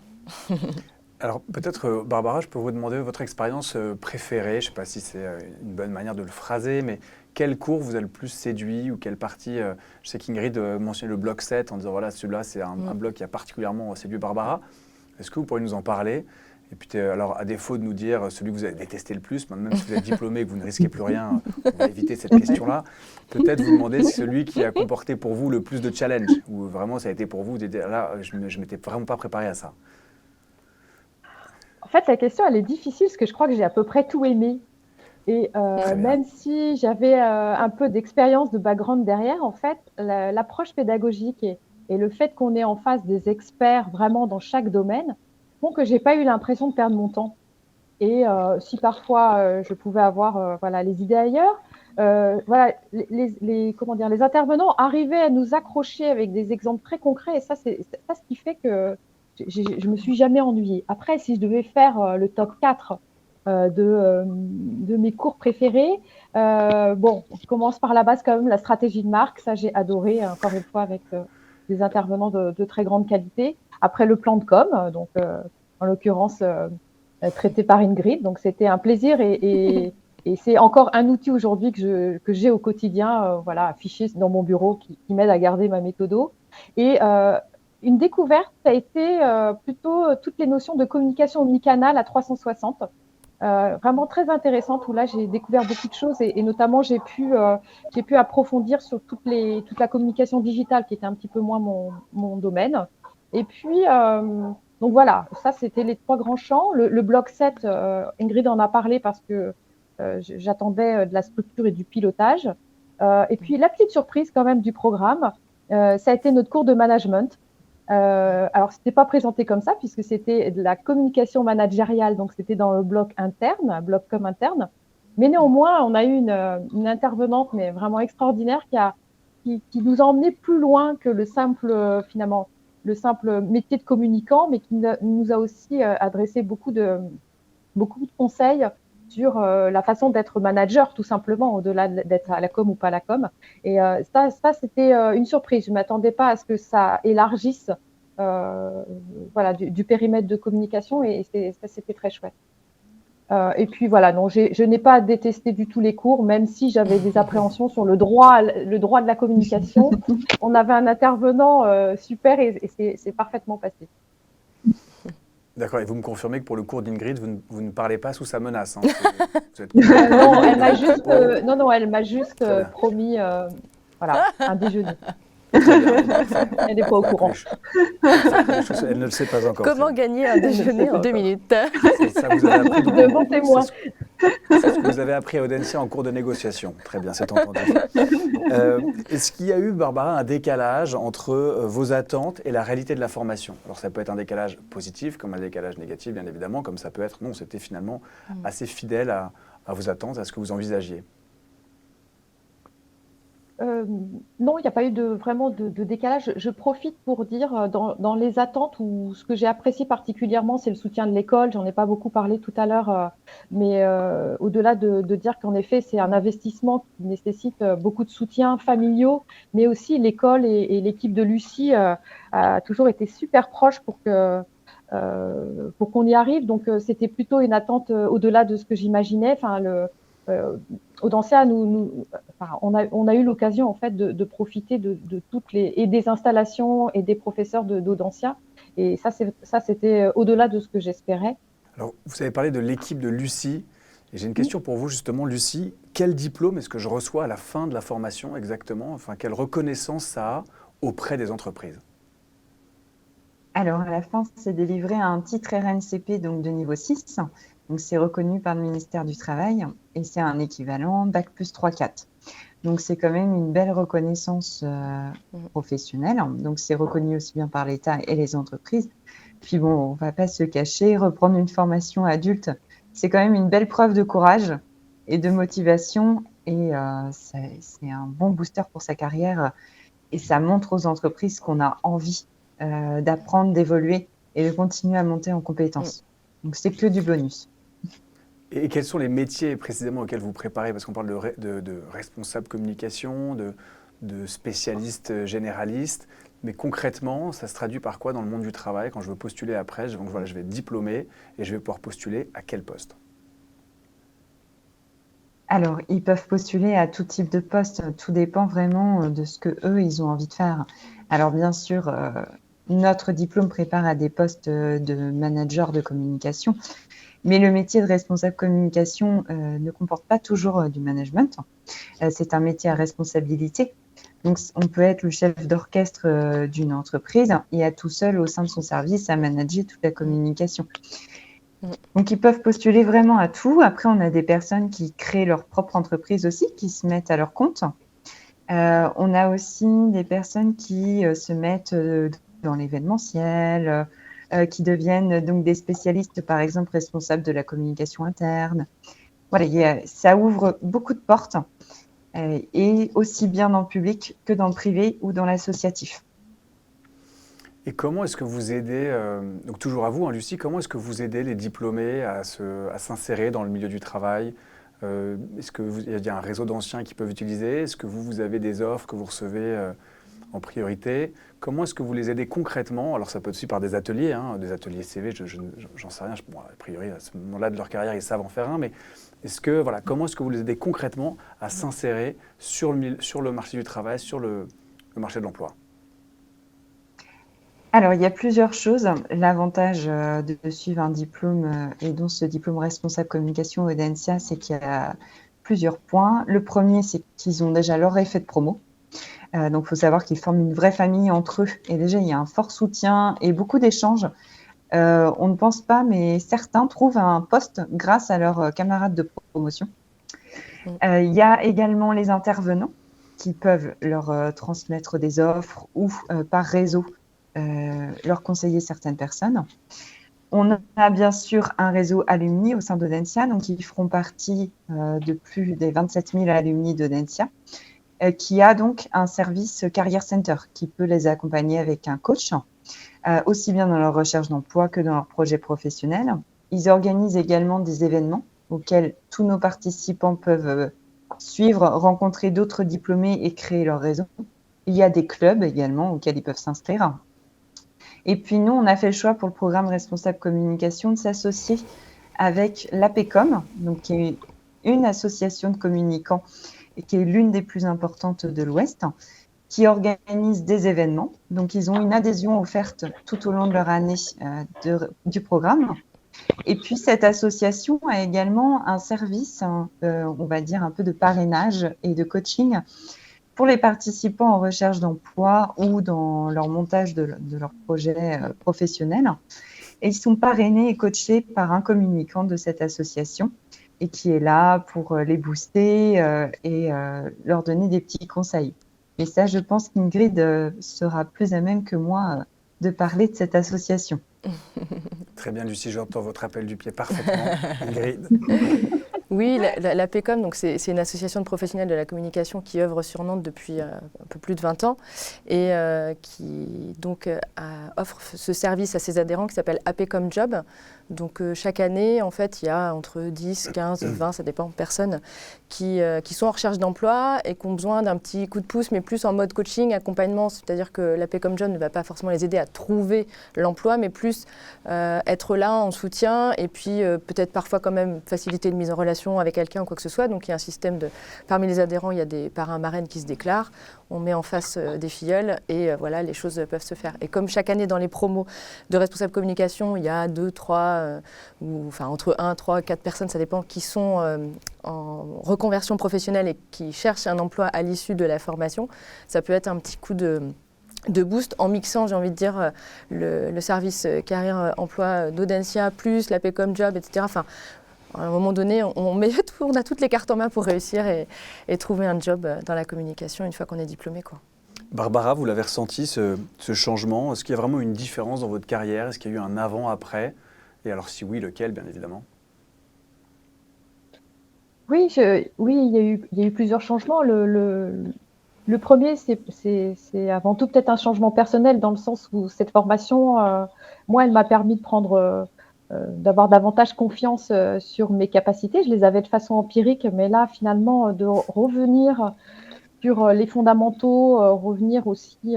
Alors peut-être, Barbara, je peux vous demander votre expérience préférée. Je ne sais pas si c'est une bonne manière de le phraser, mais quel cours vous a le plus séduit ou quelle partie je sais qu'Ingrid mentionnait le bloc 7 en disant voilà, celui-là, c'est un bloc qui a particulièrement séduit Barbara. Est-ce que vous pourriez nous en parler? Et puis, alors, à défaut de nous dire celui que vous avez détesté le plus, même si vous êtes diplômé et que vous ne risquez plus rien, on va éviter cette question-là. Peut-être vous demander celui qui a comporté pour vous le plus de challenge, ou vraiment ça a été pour vous, là, je ne m'étais vraiment pas préparé à ça. En fait, la question, elle est difficile parce que je crois que j'ai à peu près tout aimé. Et même si j'avais un peu d'expérience, de background derrière, en fait, l'approche pédagogique et le fait qu'on ait en face des experts vraiment dans chaque domaine font que je n'ai pas eu l'impression de perdre mon temps. Et si parfois je pouvais avoir les idées ailleurs, les intervenants arrivaient à nous accrocher avec des exemples très concrets. Et ça, c'est ce qui fait que je ne me suis jamais ennuyée. Après, si je devais faire le top 4 de mes cours préférés. Bon, je commence par la base quand même, la stratégie de marque. Ça, j'ai adoré, encore une fois, avec des intervenants de très grande qualité. Après, le plan de com, donc en l'occurrence traité par Ingrid. Donc, c'était un plaisir et c'est encore un outil aujourd'hui que j'ai au quotidien, voilà, affiché dans mon bureau qui m'aide à garder ma méthodo. Et une découverte, ça a été plutôt toutes les notions de communication omnicanal à 360. Vraiment très intéressante où là j'ai découvert beaucoup de choses et notamment j'ai pu approfondir sur toute la communication digitale qui était un petit peu moins mon domaine. Et puis donc voilà, ça c'était les 3 grands champs. Le bloc 7, Ingrid en a parlé parce que j'attendais de la structure et du pilotage. Et puis la petite surprise quand même du programme, ça a été notre cours de management. Alors, c'était pas présenté comme ça puisque c'était de la communication managériale, donc c'était dans le bloc interne, un bloc com interne. Mais néanmoins, on a eu une intervenante, mais vraiment extraordinaire, qui nous a emmené plus loin que finalement, le simple métier de communicant, mais qui nous a aussi adressé beaucoup de conseils sur la façon d'être manager, tout simplement, au-delà d'être à la com ou pas à la com. Et ça c'était une surprise. Je ne m'attendais pas à ce que ça élargisse voilà, du périmètre de communication et ça, c'était très chouette. Et puis voilà, non, je n'ai pas détesté du tout les cours, même si j'avais des appréhensions sur le droit de la communication. On avait un intervenant super et c'est parfaitement passé. D'accord, et vous me confirmez que pour le cours d'Ingrid, vous ne parlez pas sous sa menace. Hein. Vous êtes... Non, elle m'a juste promis voilà, un déjeuner. Elle n'est pas au courant. Elle ne le sait pas encore. Comment gagner un déjeuner en 2 minutes? Ça, vous avez appris devant témoin. C'est ce que vous avez appris à Audencia en cours de négociation. Très bien, c'est entendu. Est-ce qu'il y a eu, Barbara, un décalage entre vos attentes et la réalité de la formation? Alors ça peut être un décalage positif, comme un décalage négatif, bien évidemment, comme ça peut être, non, c'était finalement assez fidèle à vos attentes, à ce que vous envisagiez. Non, il n'y a pas eu vraiment de décalage. Je profite pour dire dans les attentes où ce que j'ai apprécié particulièrement, c'est le soutien de l'école. J'en ai pas beaucoup parlé tout à l'heure, mais au-delà de dire qu'en effet, c'est un investissement qui nécessite beaucoup de soutien familiaux, mais aussi l'école et l'équipe de Lucie a toujours été super proche pour qu'on y arrive. Donc, c'était plutôt une attente au-delà de ce que j'imaginais. Enfin, Audencia, on a eu l'occasion en fait de profiter de toutes et des installations et des professeurs d'Audencia. Et ça, c'était au-delà de ce que j'espérais. Alors, vous avez parlé de l'équipe de Lucie. Et j'ai une question pour vous justement, Lucie. Quel diplôme est-ce que je reçois à la fin de la formation exactement? Enfin, quelle reconnaissance ça a auprès des entreprises? Alors, à la fin, c'est délivré un titre RNCP donc de niveau 6. Donc, c'est reconnu par le ministère du Travail et c'est un équivalent Bac plus 3-4. Donc, c'est quand même une belle reconnaissance professionnelle. Donc, c'est reconnu aussi bien par l'État et les entreprises. Puis bon, on ne va pas se cacher, reprendre une formation adulte, c'est quand même une belle preuve de courage et de motivation. Et c'est un bon booster pour sa carrière. Et ça montre aux entreprises qu'on a envie d'apprendre, d'évoluer et de continuer à monter en compétences. Donc, c'est que du bonus. Et quels sont les métiers précisément auxquels vous préparez? Parce qu'on parle de responsable communication, de spécialiste généraliste. Mais concrètement, ça se traduit par quoi dans le monde du travail? Quand je veux postuler après, donc voilà, je vais être diplômé et je vais pouvoir postuler à quel poste? Alors, ils peuvent postuler à tout type de poste. Tout dépend vraiment de ce que eux ils ont envie de faire. Alors, bien sûr, notre diplôme prépare à des postes de manager de communication. Mais le métier de responsable communication ne comporte pas toujours du management. C'est un métier à responsabilité. Donc, on peut être le chef d'orchestre d'une entreprise et à tout seul au sein de son service à manager toute la communication. Donc, ils peuvent postuler vraiment à tout. Après, on a des personnes qui créent leur propre entreprise aussi, qui se mettent à leur compte. On a aussi des personnes qui se mettent dans l'événementiel, qui deviennent donc des spécialistes, par exemple, responsables de la communication interne. Voilà, ça ouvre beaucoup de portes, et aussi bien dans le public que dans le privé ou dans l'associatif. Et comment est-ce que vous aidez, donc toujours à vous, hein, Lucie, comment est-ce que vous aidez les diplômés à s'insérer dans le milieu du travail? Est-ce qu'il y a un réseau d'anciens qui peuvent utiliser? Est-ce que vous avez des offres que vous recevez en priorité? Comment est-ce que vous les aidez concrètement? Alors ça peut être aussi par des ateliers, hein, des ateliers CV, j'en sais rien. Bon, a priori, à ce moment-là de leur carrière, ils savent en faire un, mais comment est-ce que vous les aidez concrètement à s'insérer sur le marché du travail, sur le marché de l'emploi? Alors, il y a plusieurs choses. L'avantage de suivre un diplôme, et dont ce diplôme responsable communication Audencia, c'est qu'il y a plusieurs points. Le premier, c'est qu'ils ont déjà leur effet de promo. Donc, il faut savoir qu'ils forment une vraie famille entre eux. Et déjà, il y a un fort soutien et beaucoup d'échanges. On ne pense pas, mais certains trouvent un poste grâce à leurs camarades de promotion. Il y a également les intervenants qui peuvent leur transmettre des offres ou par réseau leur conseiller certaines personnes. On a bien sûr un réseau alumni au sein d'Audencia, donc ils feront partie de plus des 27 000 alumni d'Audencia, qui a donc un service Career Center qui peut les accompagner avec un coach, aussi bien dans leur recherche d'emploi que dans leur projet professionnel. Ils organisent également des événements auxquels tous nos participants peuvent suivre, rencontrer d'autres diplômés et créer leur réseau. Il y a des clubs également auxquels ils peuvent s'inscrire. Et puis nous, on a fait le choix pour le programme Responsable Communication de s'associer avec l'APECOM, donc qui est une association de communicants et qui est l'une des plus importantes de l'Ouest, qui organise des événements. Donc ils ont une adhésion offerte tout au long de leur année du programme. Et puis cette association a également un service, on va dire un peu de parrainage et de coaching pour les participants en recherche d'emploi ou dans leur montage de leur projet professionnel. Et ils sont parrainés et coachés par un communicant de cette association et qui est là pour les booster et leur donner des petits conseils. Et ça, je pense qu'Ingrid sera plus à même que moi de parler de cette association. Très bien, Lucie, j'entends votre appel du pied parfaitement. Ingrid. Oui, la PECOM, donc c'est une association de professionnels de la communication qui œuvre sur Nantes depuis un peu plus de 20 ans et qui donc offre ce service à ses adhérents qui s'appelle APECOM Job. Donc chaque année, en fait, il y a entre 10, 15, 20, ça dépend, personnes qui sont en recherche d'emploi et qui ont besoin d'un petit coup de pouce, mais plus en mode coaching, accompagnement. C'est-à-dire que l'APECOM Job ne va pas forcément les aider à trouver l'emploi, mais plus être là en soutien et puis peut-être parfois quand même faciliter une mise en relation avec quelqu'un ou quoi que ce soit. Donc il y a un système parmi les adhérents, il y a des parrains marraines qui se déclarent. On met en face des filleuls et voilà, les choses peuvent se faire. Et comme chaque année dans les promos de responsable communication, il y a 2, 3, entre 1, 3, 4 personnes, ça dépend, qui sont en reconversion professionnelle et qui cherchent un emploi à l'issue de la formation. Ça peut être un petit coup de boost en mixant, j'ai envie de dire, le service carrière emploi d'Audencia plus la PECOM Job, etc. Enfin, à un moment donné, on a toutes les cartes en main pour réussir et trouver un job dans la communication une fois qu'on est diplômé, quoi. Barbara, vous l'avez ressenti, ce changement? Est-ce qu'il y a vraiment une différence dans votre carrière? Est-ce qu'il y a eu un avant-après? Et alors si oui, lequel, bien évidemment? Oui, il y a eu plusieurs changements. Le premier, c'est avant tout peut-être un changement personnel dans le sens où cette formation, moi, elle m'a permis d'avoir davantage confiance sur mes capacités. Je les avais de façon empirique, mais là, finalement, de revenir sur les fondamentaux, revenir aussi,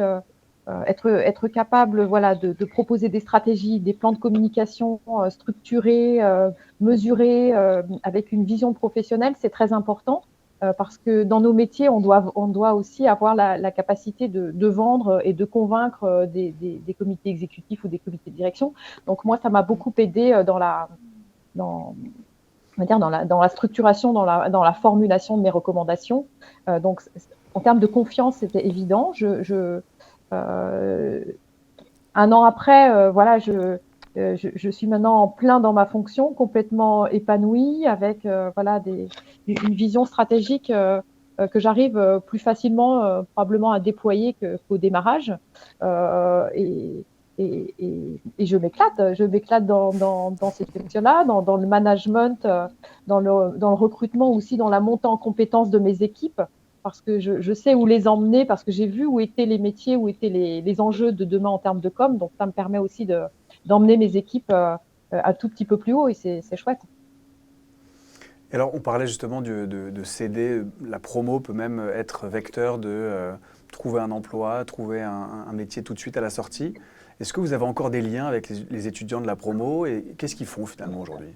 être capable, voilà, de proposer des stratégies, des plans de communication structurés, mesurés, avec une vision professionnelle, c'est très important. Parce que dans nos métiers, on doit aussi avoir la capacité de vendre et de convaincre des comités exécutifs ou des comités de direction. Donc moi, ça m'a beaucoup aidé dans la structuration, dans la formulation de mes recommandations. Donc en termes de confiance, c'était évident. Un an après, voilà, je suis maintenant en plein dans ma fonction, complètement épanouie, avec voilà, une vision stratégique que j'arrive plus facilement probablement à déployer qu'au démarrage. Et je m'éclate dans ces questions-là, dans le management, dans le recrutement aussi, dans la montée en compétences de mes équipes. parce que je sais où les emmener, parce que j'ai vu où étaient les métiers, où étaient les enjeux de demain en termes de com. Donc, ça me permet aussi d'emmener mes équipes un tout petit peu plus haut et c'est chouette. Et alors, on parlait justement de CD. La promo peut même être vecteur de trouver un emploi, trouver un métier tout de suite à la sortie. Est-ce que vous avez encore des liens avec les étudiants de la promo et qu'est-ce qu'ils font finalement aujourd'hui?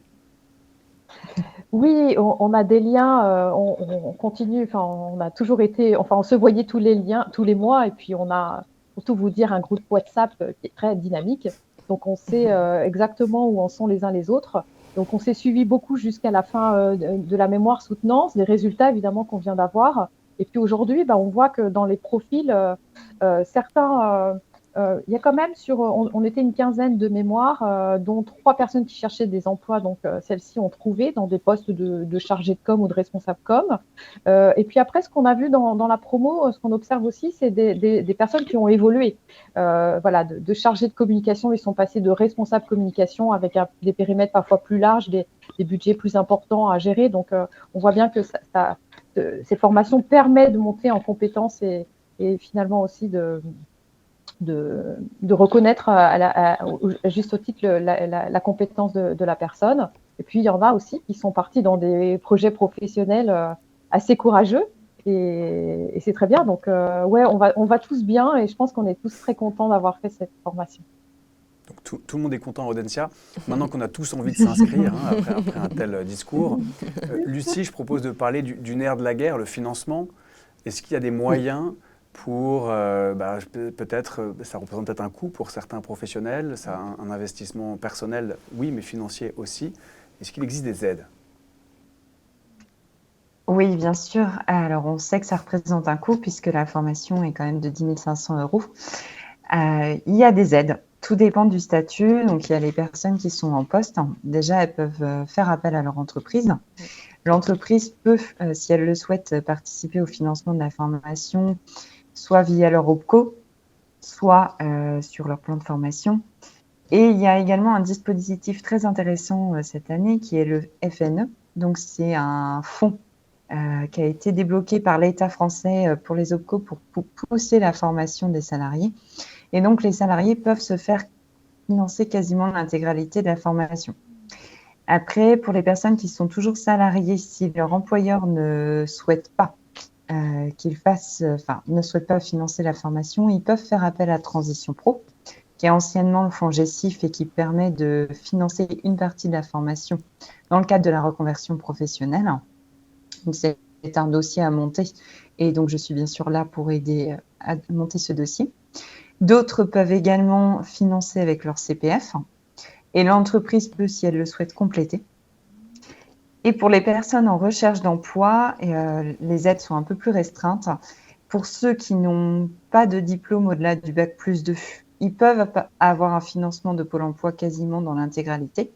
Oui, on a des liens, on continue, enfin, on a toujours été, enfin, on se voyait tous les mois, et puis on a, pour tout vous dire, un groupe WhatsApp qui est très dynamique. Donc, on sait exactement où en sont les uns les autres. Donc, on s'est suivi beaucoup jusqu'à la fin de la mémoire soutenance, les résultats évidemment qu'on vient d'avoir. Et puis aujourd'hui, on voit que dans les profils, certains, il y a quand même on était une quinzaine de mémoires, dont 3 personnes qui cherchaient des emplois, donc celles-ci ont trouvé dans des postes de chargé de com ou de responsable com. Et puis après, ce qu'on a vu dans la promo, ce qu'on observe aussi, c'est des personnes qui ont évolué. Voilà, de chargé de communication, ils sont passés de responsable communication avec des périmètres parfois plus larges, des budgets plus importants à gérer. Donc, on voit bien que ces formations permettent de monter en compétences et finalement aussi de reconnaître à juste au titre la compétence de la personne. Et puis, il y en a aussi qui sont partis dans des projets professionnels assez courageux. Et c'est très bien. Donc, ouais, on va tous bien et je pense qu'on est tous très contents d'avoir fait cette formation. Donc tout le monde est content à Audencia. Maintenant qu'on a tous envie de s'inscrire, après un tel discours. Lucie, je propose de parler du nerf de la guerre, le financement. Est-ce qu'il y a des moyens pour, peut-être, ça représente peut-être un coût pour certains professionnels, ça a un investissement personnel, oui, mais financier aussi. Est-ce qu'il existe des aides? Oui, bien sûr. Alors, on sait que ça représente un coût puisque la formation est quand même de 10 500 €. Il y a des aides. Tout dépend du statut. Donc, il y a les personnes qui sont en poste. Déjà, elles peuvent faire appel à leur entreprise. L'entreprise peut, si elle le souhaite, participer au financement de la formation, soit via leur OPCO, soit sur leur plan de formation. Et il y a également un dispositif très intéressant cette année qui est le FNE. Donc, c'est un fonds qui a été débloqué par l'État français pour les OPCO pour pousser la formation des salariés. Et donc, les salariés peuvent se faire financer quasiment l'intégralité de la formation. Après, pour les personnes qui sont toujours salariées, si leur employeur ne souhaite pas ne souhaite pas financer la formation, ils peuvent faire appel à Transition Pro, qui est anciennement le fonds GESIF et qui permet de financer une partie de la formation dans le cadre de la reconversion professionnelle. Donc, c'est un dossier à monter et donc je suis bien sûr là pour aider à monter ce dossier. D'autres peuvent également financer avec leur CPF et l'entreprise peut, si elle le souhaite, compléter. Et pour les personnes en recherche d'emploi, les aides sont un peu plus restreintes. Pour ceux qui n'ont pas de diplôme au-delà du bac+2, ils peuvent avoir un financement de Pôle emploi quasiment dans l'intégralité.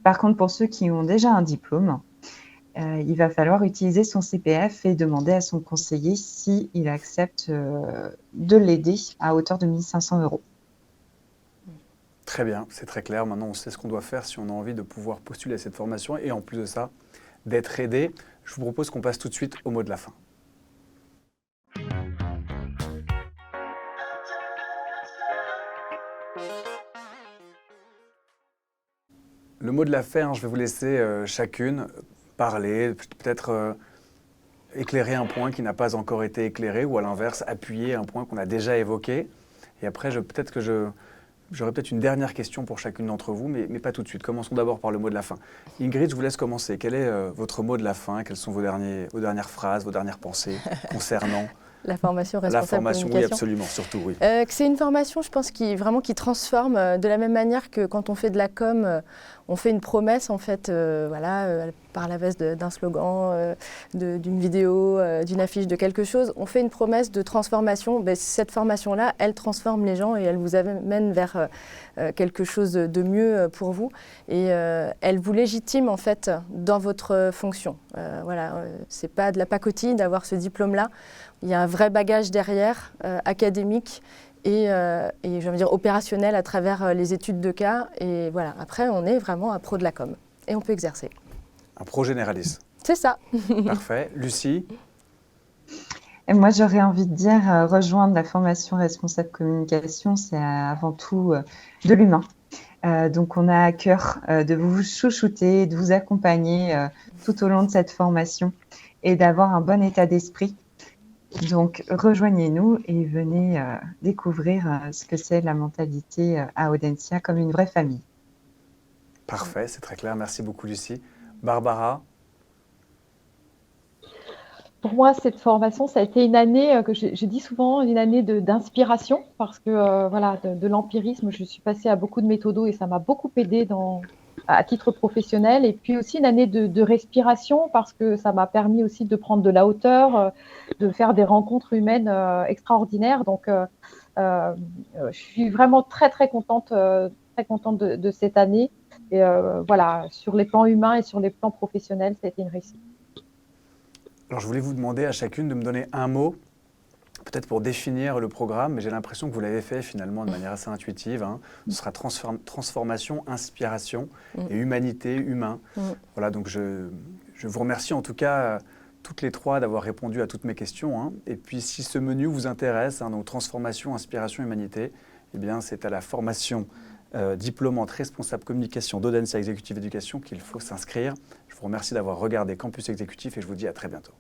Par contre, pour ceux qui ont déjà un diplôme, il va falloir utiliser son CPF et demander à son conseiller s'il accepte de l'aider à hauteur de 1 500 €. Très bien, c'est très clair. Maintenant, on sait ce qu'on doit faire si on a envie de pouvoir postuler à cette formation et en plus de ça, d'être aidé. Je vous propose qu'on passe tout de suite au mot de la fin. Le mot de la fin, je vais vous laisser chacune parler, peut-être éclairer un point qui n'a pas encore été éclairé ou à l'inverse, appuyer un point qu'on a déjà évoqué. Et après, j'aurais peut-être une dernière question pour chacune d'entre vous, mais pas tout de suite. Commençons d'abord par le mot de la fin. Ingrid, je vous laisse commencer. Quel est votre mot de la fin? Quelles sont vos dernières phrases, vos dernières pensées concernant la formation la responsable formation? Oui, communication. absolument, surtout, oui. C'est une formation, je pense, qui transforme de la même manière que quand on fait de la com, on fait une promesse, en fait, par la veste d'un slogan, d'une vidéo, d'une affiche, de quelque chose. On fait une promesse de transformation. Cette formation-là, elle transforme les gens et elle vous amène vers quelque chose de mieux pour vous. Et elle vous légitime, en fait, dans votre fonction. C'est pas de la pacotille d'avoir ce diplôme-là. Il y a un vrai bagage derrière, académique et je vais dire opérationnel à travers les études de cas. Et voilà, après, on est vraiment un pro de la com et on peut exercer. Un pro généraliste. C'est ça. Parfait. Lucie? Et moi, j'aurais envie de dire, rejoindre la formation responsable communication, c'est avant tout de l'humain. Donc, on a à cœur de vous chouchouter, de vous accompagner tout au long de cette formation et d'avoir un bon état d'esprit. Donc, rejoignez-nous et venez découvrir ce que c'est la mentalité à Audencia comme une vraie famille. Parfait, c'est très clair. Merci beaucoup, Lucie. Barbara? Pour moi, cette formation, ça a été une année que je dis souvent, une année d'inspiration, parce que voilà, de l'empirisme, je suis passée à beaucoup de méthodos et ça m'a beaucoup aidée à titre professionnel. Et puis aussi une année de respiration, parce que ça m'a permis aussi de prendre de la hauteur, de faire des rencontres humaines extraordinaires. Donc, je suis vraiment très, très contente de cette année. Et voilà, sur les plans humains et sur les plans professionnels, ça a été une réussite. Alors, je voulais vous demander à chacune de me donner un mot, peut-être pour définir le programme, mais j'ai l'impression que vous l'avez fait finalement de manière assez intuitive. Hein. Ce sera transformation, inspiration et humanité, humain. Voilà, donc je vous remercie en tout cas toutes les trois d'avoir répondu à toutes mes questions. Hein. Et puis si ce menu vous intéresse, hein, donc transformation, inspiration, humanité, eh bien c'est à la formation diplômante responsable communication d'Audencia Executive Education qu'il faut s'inscrire. Je vous remercie d'avoir regardé Campus Exécutif et je vous dis à très bientôt.